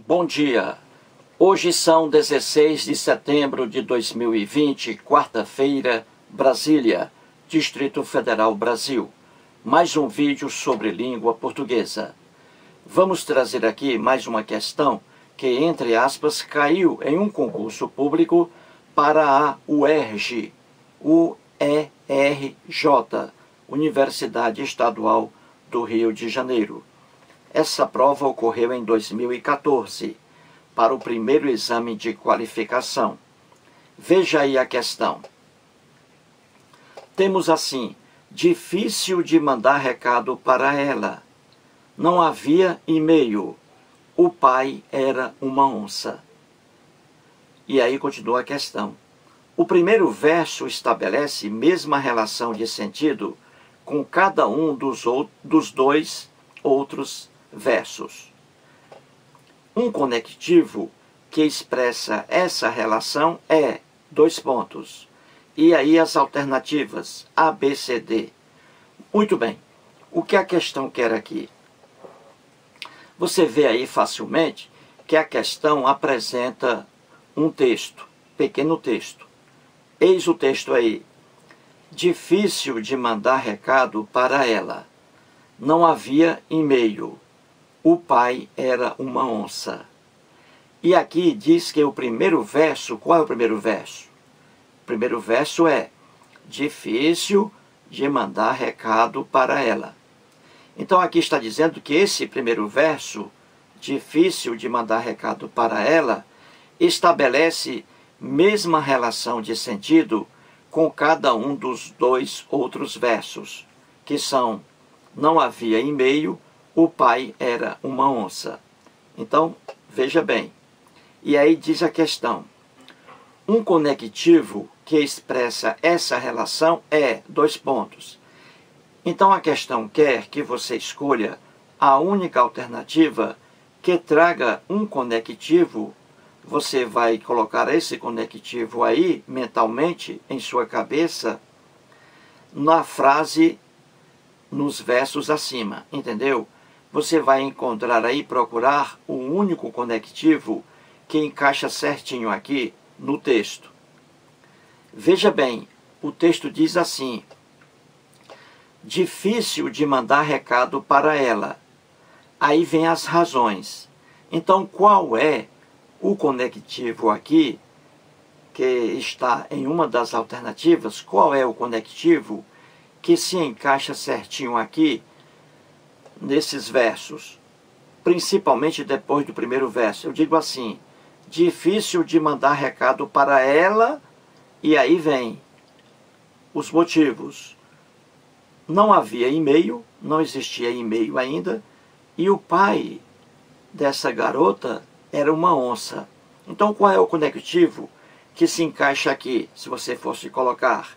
Bom dia. Hoje são 16 de setembro de 2020, quarta-feira, Brasília, Distrito Federal, Brasil. Mais um vídeo sobre língua portuguesa. Vamos trazer aqui mais uma questão que, entre aspas, caiu em um concurso público para a UERJ, U-E-R-J, Universidade Estadual do Rio de Janeiro. Essa prova ocorreu em 2014, para o primeiro exame de qualificação. Veja aí a questão. Temos assim: difícil de mandar recado para ela. Não havia e-mail. O pai era uma onça. E aí continua a questão. O primeiro verso estabelece mesma relação de sentido com cada um dos dois outros versos. Um conectivo que expressa essa relação é ... E aí as alternativas A, B, C, D. Muito bem. O que a questão quer aqui? Você vê aí facilmente que a questão apresenta um texto, pequeno texto. Eis o texto aí. Difícil de mandar recado para ela. Não havia e-mail. O pai era uma onça. E aqui diz que o primeiro verso, qual é o primeiro verso? O primeiro verso é difícil de mandar recado para ela. Então aqui está dizendo que esse primeiro verso, difícil de mandar recado para ela, estabelece mesma relação de sentido com cada um dos dois outros versos, que são: não havia e-mail, o pai era uma onça. Então, veja bem. E aí diz a questão. Um conectivo que expressa essa relação é ... Então a questão quer que você escolha a única alternativa que traga um conectivo. Você vai colocar esse conectivo aí, mentalmente, em sua cabeça, na frase, nos versos acima, entendeu? Você vai encontrar aí, procurar o único conectivo que encaixa certinho aqui no texto. Veja bem, o texto diz assim: difícil de mandar recado para ela. Aí vem as razões. Então, qual é o conectivo aqui, que está em uma das alternativas? Qual é o conectivo que se encaixa certinho aqui, nesses versos? Principalmente depois do primeiro verso. Eu digo assim: difícil de mandar recado para ela, e aí vem os motivos. Não havia e-mail, não existia e-mail ainda, e o pai dessa garota era uma onça. Então qual é o conectivo que se encaixa aqui, se você fosse colocar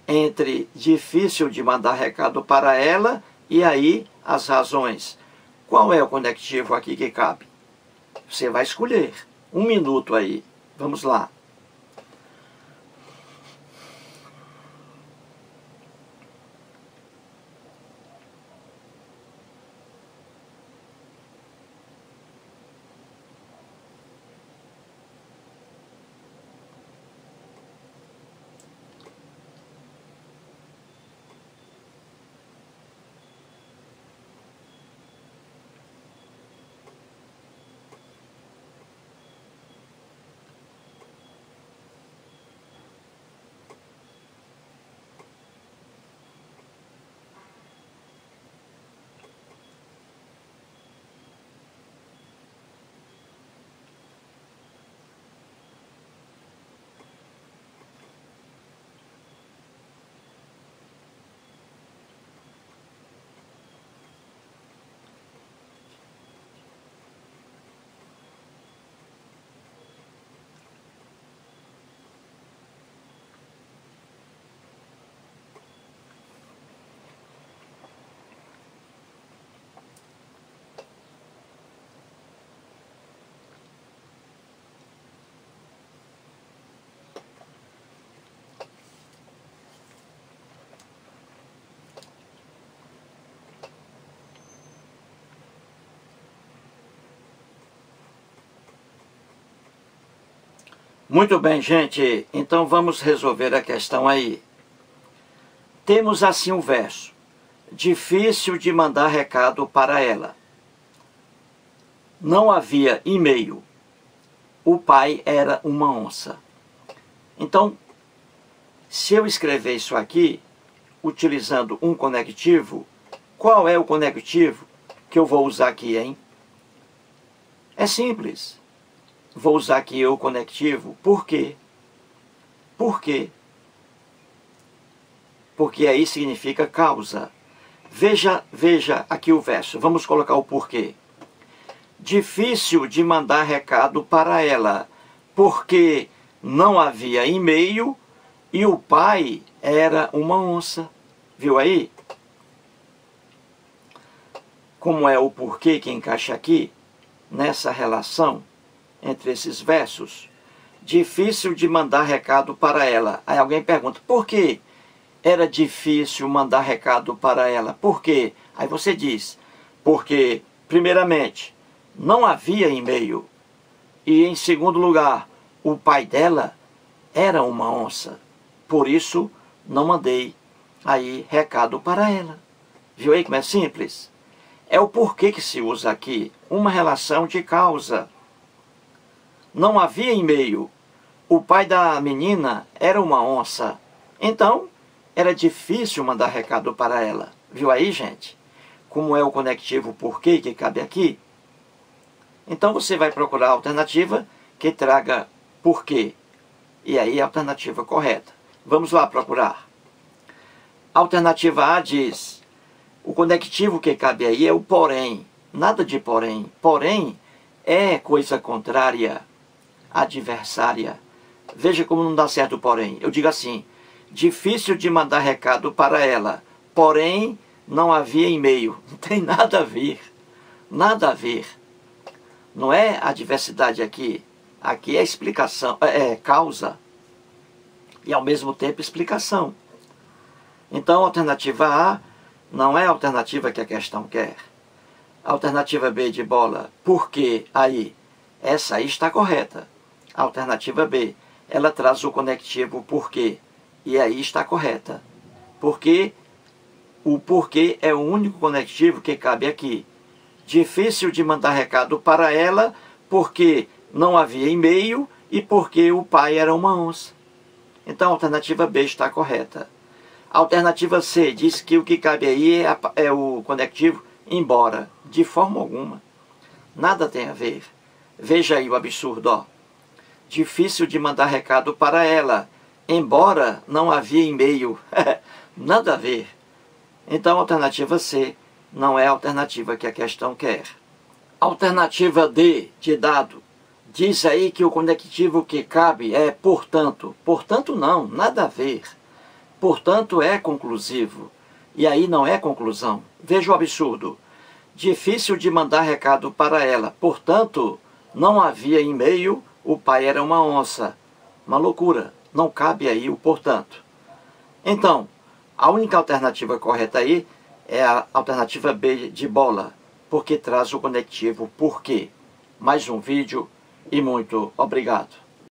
entre difícil de mandar recado para ela e aí as razões? Qual é o conectivo aqui que cabe? Você vai escolher. 1 minuto aí. Vamos lá. Muito bem, gente. Então vamos resolver a questão aí. Temos assim um verso. Difícil de mandar recado para ela. Não havia e-mail. O pai era uma onça. Então, se eu escrever isso aqui, utilizando um conectivo, qual é o conectivo que eu vou usar aqui, hein? É simples. Vou usar aqui o conectivo. Por quê? Por quê? Porque aí significa causa. Veja aqui o verso. Vamos colocar o porquê. Difícil de mandar recado para ela, porque não havia e-mail e o pai era uma onça. Viu aí? Como é o porquê que encaixa aqui, nessa relação entre esses versos? Difícil de mandar recado para ela. Aí alguém pergunta, por que era difícil mandar recado para ela? Por quê? Aí você diz, porque, primeiramente, não havia e-mail. E, em segundo lugar, o pai dela era uma onça. Por isso, não mandei aí recado para ela. Viu aí como é simples? É o porquê que se usa aqui. Uma relação de causa. Não havia e-mail. O pai da menina era uma onça. Então, era difícil mandar recado para ela. Viu aí, gente? Como é o conectivo porquê que cabe aqui? Então você vai procurar a alternativa que traga porquê. E aí a alternativa correta. Vamos lá procurar. A alternativa A diz, o conectivo que cabe aí é o porém. Nada de porém. Porém é coisa contrária, adversária. Veja como não dá certo o porém. Eu digo assim, difícil de mandar recado para ela, porém não havia e-mail. Não tem nada a ver. Nada a ver. Não é a diversidade aqui. Aqui é explicação, é causa. E ao mesmo tempo explicação. Então a alternativa A não é a alternativa que a questão quer. A alternativa B de bola, por quê? Aí, essa aí está correta. A alternativa B, ela traz o conectivo porquê. E aí está correta. Porque o porquê é o único conectivo que cabe aqui. Difícil de mandar recado para ela, porque não havia e-mail e porque o pai era uma onça. Então a alternativa B está correta. A alternativa C diz que o que cabe aí é o conectivo embora. De forma alguma. Nada tem a ver. Veja aí o absurdo, ó. Difícil de mandar recado para ela, embora não havia e-mail. Nada a ver. Então a alternativa C não é a alternativa que a questão quer. Alternativa D de dado. Diz aí que o conectivo que cabe é portanto. Portanto não, nada a ver. Portanto é conclusivo. E aí não é conclusão. Veja o absurdo. Difícil de mandar recado para ela. Portanto, não havia e-mail, o pai era uma onça. Uma loucura. Não cabe aí o portanto. Então, a única alternativa correta aí é a alternativa B de bola, porque traz o conectivo porquê. Mais um vídeo e muito obrigado.